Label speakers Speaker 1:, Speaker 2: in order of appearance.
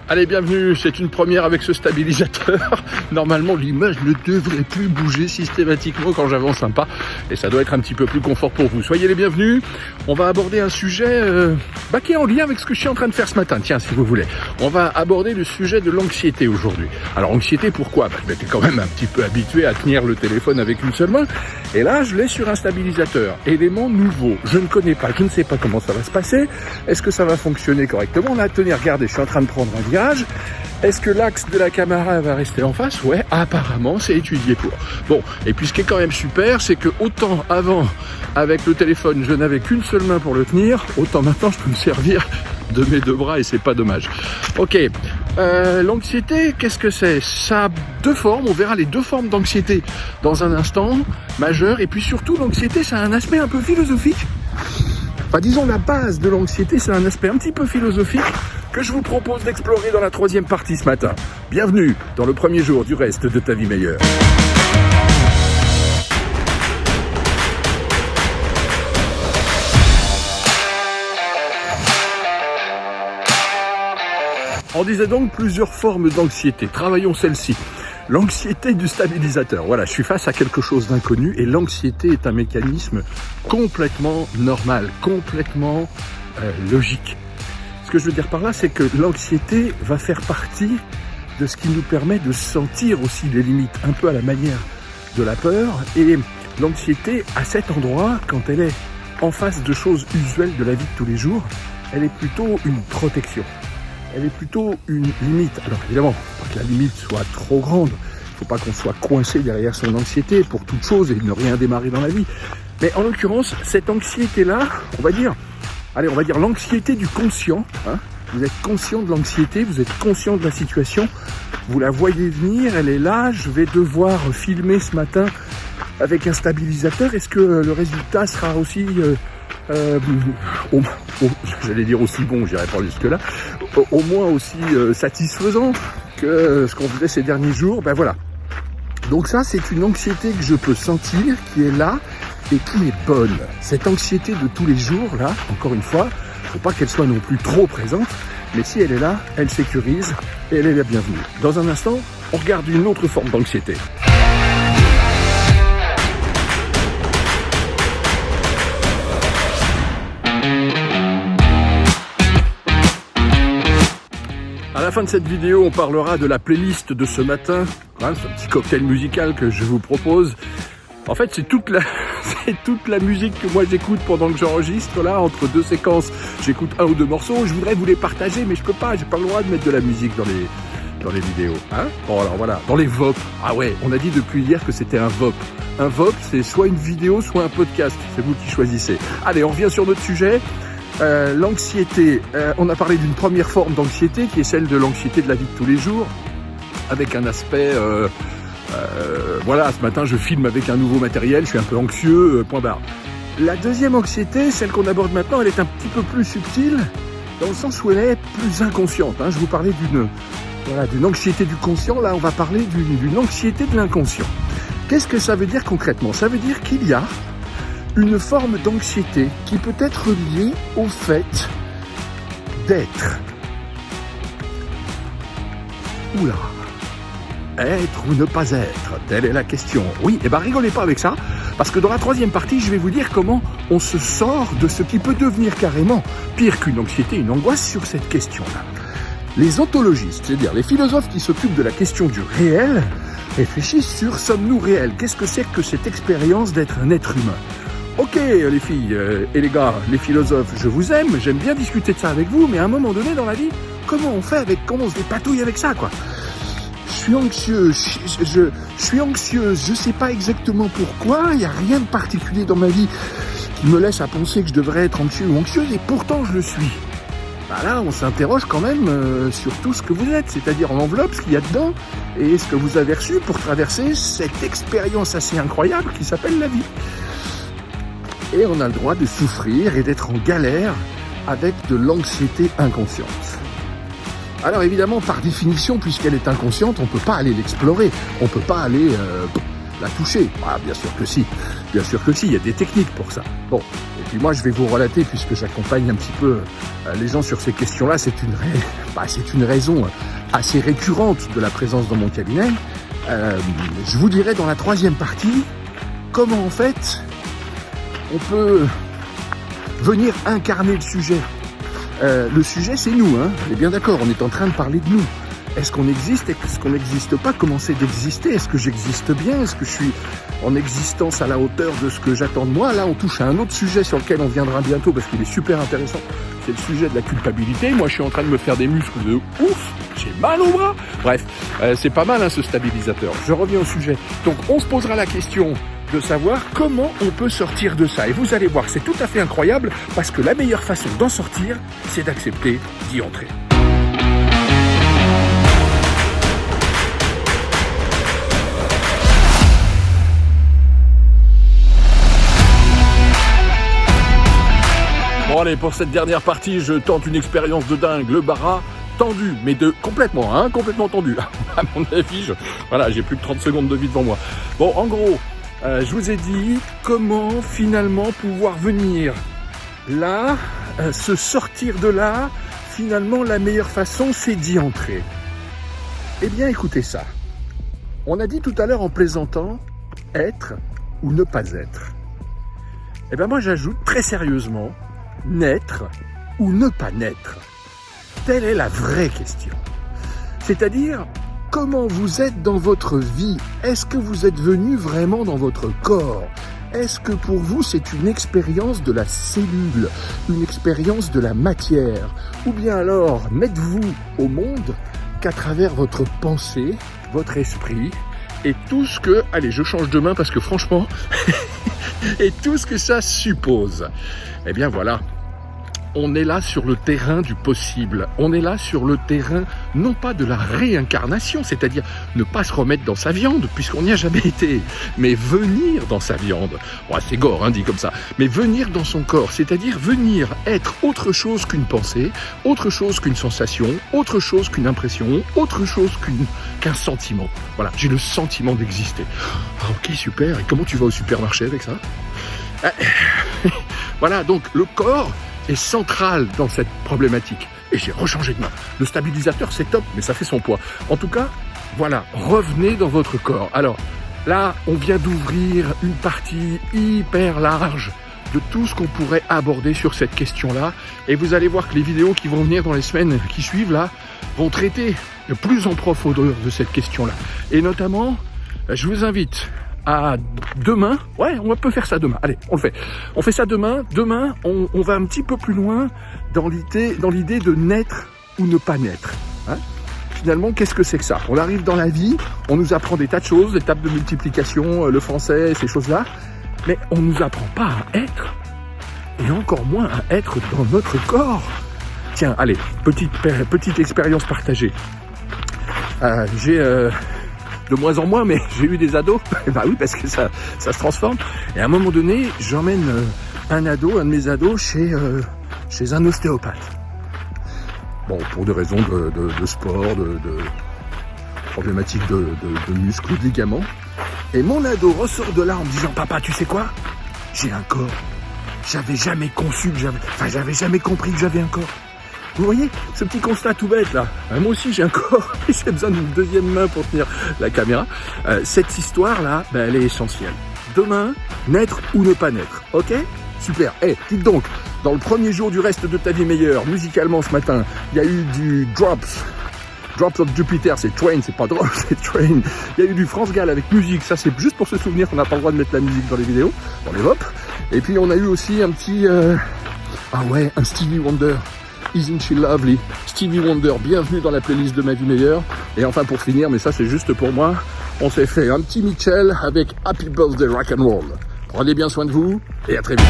Speaker 1: Allez, bienvenue, c'est une première avec ce stabilisateur. Normalement, l'image ne devrait plus bouger systématiquement quand j'avance un pas. Et ça doit être un petit peu plus confort pour vous. Soyez les bienvenus. On va aborder un sujet qui est en lien avec ce que je suis en train de faire ce matin. Tiens, si vous voulez. On va aborder le sujet de l'anxiété aujourd'hui. Alors, anxiété, pourquoi ? Je m'étais quand même un petit peu habitué à tenir le téléphone avec une seule main. Et là, je l'ai sur un stabilisateur. Élément nouveau. Je ne connais pas, je ne sais pas comment ça va se passer. Est-ce que ça va fonctionner correctement ? Là, tenez, regardez, je suis en train de prendre un virage. Est-ce que l'axe de la caméra va rester en face ? Ouais, apparemment, c'est étudié pour. Bon, et puis ce qui est quand même super, c'est que autant avant, avec le téléphone, je n'avais qu'une seule main pour le tenir, autant maintenant, je peux me servir de mes deux bras et c'est pas dommage. Ok, l'anxiété, qu'est-ce que c'est ? Ça a deux formes, on verra les deux formes d'anxiété dans un instant, majeur, et puis surtout, l'anxiété, ça a un aspect un peu philosophique. Enfin, disons, la base de l'anxiété, c'est un aspect un petit peu philosophique que je vous propose d'explorer dans la troisième partie ce matin. Bienvenue dans le premier jour du reste de ta vie meilleure. On disait donc plusieurs formes d'anxiété. Travaillons celle-ci. L'anxiété du stabilisateur. Voilà, je suis face à quelque chose d'inconnu et l'anxiété est un mécanisme complètement normal, complètement logique. Ce que je veux dire par là, c'est que l'anxiété va faire partie de ce qui nous permet de sentir aussi les limites, un peu à la manière de la peur. Et l'anxiété, à cet endroit, quand elle est en face de choses usuelles de la vie de tous les jours, elle est plutôt une protection. Elle est plutôt une limite. Alors évidemment, pas que la limite soit trop grande, il ne faut pas qu'on soit coincé derrière son anxiété pour toute chose et ne rien démarrer dans la vie. Mais en l'occurrence, cette anxiété-là, on va dire l'anxiété du conscient. Hein. Vous êtes conscient de l'anxiété, vous êtes conscient de la situation, vous la voyez venir, elle est là, je vais devoir filmer ce matin avec un stabilisateur. Est-ce que le résultat sera aussi... j'allais dire aussi bon, j'irai pas jusque là, au moins aussi satisfaisant que ce qu'on faisait ces derniers jours, ben voilà. Donc ça, c'est une anxiété que je peux sentir, qui est là et qui est bonne. Cette anxiété de tous les jours, là, encore une fois, faut pas qu'elle soit non plus trop présente, mais si elle est là, elle sécurise et elle est la bienvenue. Dans un instant, on regarde une autre forme d'anxiété. À la fin de cette vidéo, on parlera de la playlist de ce matin, hein, ce petit cocktail musical que je vous propose. En fait, c'est toute la musique que moi j'écoute pendant que j'enregistre, là, entre deux séquences. J'écoute un ou deux morceaux, je voudrais vous les partager, mais je peux pas, j'ai pas le droit de mettre de la musique dans les vidéos. Hein, bon, alors voilà, dans les VOP. Ah ouais, on a dit depuis hier que c'était un VOP. Un VOP, c'est soit une vidéo, soit un podcast. C'est vous qui choisissez. Allez, on revient sur notre sujet. L'anxiété, on a parlé d'une première forme d'anxiété qui est celle de l'anxiété de la vie de tous les jours, avec un aspect, voilà, ce matin je filme avec un nouveau matériel, je suis un peu anxieux, point barre. La deuxième anxiété, celle qu'on aborde maintenant, elle est un petit peu plus subtile, dans le sens où elle est plus inconsciente. Hein. Je vous parlais d'une anxiété du conscient, là on va parler d'une anxiété de l'inconscient. Qu'est-ce que ça veut dire concrètement ? Ça veut dire qu'il y a une forme d'anxiété qui peut être liée au fait d'être. Oula, être ou ne pas être, telle est la question. Oui, et rigolez pas avec ça, parce que dans la troisième partie, je vais vous dire comment on se sort de ce qui peut devenir carrément pire qu'une anxiété, une angoisse sur cette question-là. Les ontologistes, c'est-à-dire les philosophes qui s'occupent de la question du réel, réfléchissent sur sommes-nous réels ? Qu'est-ce que c'est que cette expérience d'être un être humain ? Ok les filles et les gars, les philosophes, je vous aime, j'aime bien discuter de ça avec vous, mais à un moment donné dans la vie, comment on se dépatouille avec ça, quoi ? Je suis anxieux, je suis anxieuse, je sais pas exactement pourquoi, il n'y a rien de particulier dans ma vie qui me laisse à penser que je devrais être anxieux ou anxieuse, et pourtant je le suis. Là, on s'interroge quand même sur tout ce que vous êtes, c'est-à-dire l'enveloppe, ce qu'il y a dedans, et ce que vous avez reçu pour traverser cette expérience assez incroyable qui s'appelle la vie. Et on a le droit de souffrir et d'être en galère avec de l'anxiété inconsciente. Alors évidemment, par définition, puisqu'elle est inconsciente, on ne peut pas aller l'explorer. On ne peut pas aller la toucher. Ah, bien sûr que si, il y a des techniques pour ça. Bon, et puis moi je vais vous relater, puisque j'accompagne un petit peu les gens sur ces questions-là, c'est une raison assez récurrente de la présence dans mon cabinet. Je vous dirai dans la troisième partie comment en fait on peut venir incarner le sujet. Le sujet c'est nous, hein. On est bien d'accord, on est en train de parler de nous. Est-ce qu'on existe? Est-ce qu'on n'existe pas? Comment c'est d'exister? Est-ce que j'existe bien? Est-ce que je suis en existence à la hauteur de ce que j'attends de moi? Là, on touche à un autre sujet sur lequel on viendra bientôt parce qu'il est super intéressant. C'est le sujet de la culpabilité. Moi, je suis en train de me faire des muscles de ouf. J'ai mal au bras. Bref, c'est pas mal, hein, ce stabilisateur. Je reviens au sujet. Donc, on se posera la question de savoir comment on peut sortir de ça. Et vous allez voir, c'est tout à fait incroyable parce que la meilleure façon d'en sortir, c'est d'accepter d'y entrer. Bon allez, pour cette dernière partie, je tente une expérience de dingue, le bara tendu, mais complètement tendu. À mon avis, voilà, j'ai plus que 30 secondes de vie devant moi. Bon, en gros, je vous ai dit comment finalement pouvoir venir là, se sortir de là. Finalement, la meilleure façon, c'est d'y entrer. Eh bien, écoutez ça. On a dit tout à l'heure en plaisantant, être ou ne pas être. Eh bien, moi, j'ajoute très sérieusement, naître ou ne pas naître? Telle est la vraie question. C'est-à-dire, comment vous êtes dans votre vie? Est-ce que vous êtes venu vraiment dans votre corps? Est-ce que pour vous, c'est une expérience de la cellule, une expérience de la matière? Ou bien alors, n'êtes-vous au monde qu'à travers votre pensée, votre esprit, et tout ce que... Allez, je change de main parce que franchement... et tout ce que ça suppose. Eh bien voilà, on est là sur le terrain du possible. On est là sur le terrain, non pas de la réincarnation, c'est-à-dire ne pas se remettre dans sa viande, puisqu'on n'y a jamais été, mais venir dans sa viande. Bon, c'est gore, hein, dit comme ça. Mais venir dans son corps, c'est-à-dire venir être autre chose qu'une pensée, autre chose qu'une sensation, autre chose qu'une impression, autre chose qu'un sentiment. Voilà, j'ai le sentiment d'exister. Ah, ok, super. Et comment tu vas au supermarché avec ça? Voilà, donc le corps est central dans cette problématique. Et j'ai rechangé de main. Le stabilisateur, c'est top, mais ça fait son poids. En tout cas, voilà, revenez dans votre corps. Alors, là, on vient d'ouvrir une partie hyper large de tout ce qu'on pourrait aborder sur cette question-là. Et vous allez voir que les vidéos qui vont venir dans les semaines qui suivent, là, vont traiter de plus en profondeur de cette question-là. Et notamment, je vous invite à demain. Ouais, on peut faire ça demain. Allez, on le fait. On fait ça demain. Demain, on va un petit peu plus loin dans l'idée de naître ou ne pas naître. Hein? Finalement, qu'est-ce que c'est que ça? On arrive dans la vie, on nous apprend des tas de choses, des tables de multiplication, le français, ces choses-là, mais on nous apprend pas à être, et encore moins à être dans notre corps. Tiens, allez, petite expérience partagée. J'ai de moins en moins, mais j'ai eu des ados. Bah oui, parce que ça se transforme. Et à un moment donné, j'emmène un de mes ados chez un ostéopathe. Bon, pour des raisons de sport, de problématiques de muscles ou de ligaments. Et mon ado ressort de là en me disant, papa, tu sais quoi? J'ai un corps. J'avais jamais conçu que j'avais jamais compris que j'avais un corps. Vous voyez, ce petit constat tout bête là, moi aussi j'ai un corps et j'ai besoin d'une deuxième main pour tenir la caméra. Cette histoire là, elle est essentielle. Demain, naître ou ne pas naître, ok? Super. Dites donc, dans le premier jour du reste de ta vie meilleure, musicalement ce matin, il y a eu du Drops of Jupiter, c'est Train, c'est pas drôle, c'est Train. Il y a eu du France Gall avec musique, ça c'est juste pour se souvenir qu'on n'a pas le droit de mettre la musique dans les vidéos, dans les VOP. Et puis on a eu aussi un petit, un Stevie Wonder. Isn't She Lovely? Stevie Wonder, bienvenue dans la playlist de ma vie meilleure. Et enfin pour finir, mais ça c'est juste pour moi, on s'est fait un petit Mitchell avec Happy Birthday Rock and Roll. Prenez bien soin de vous et à très vite.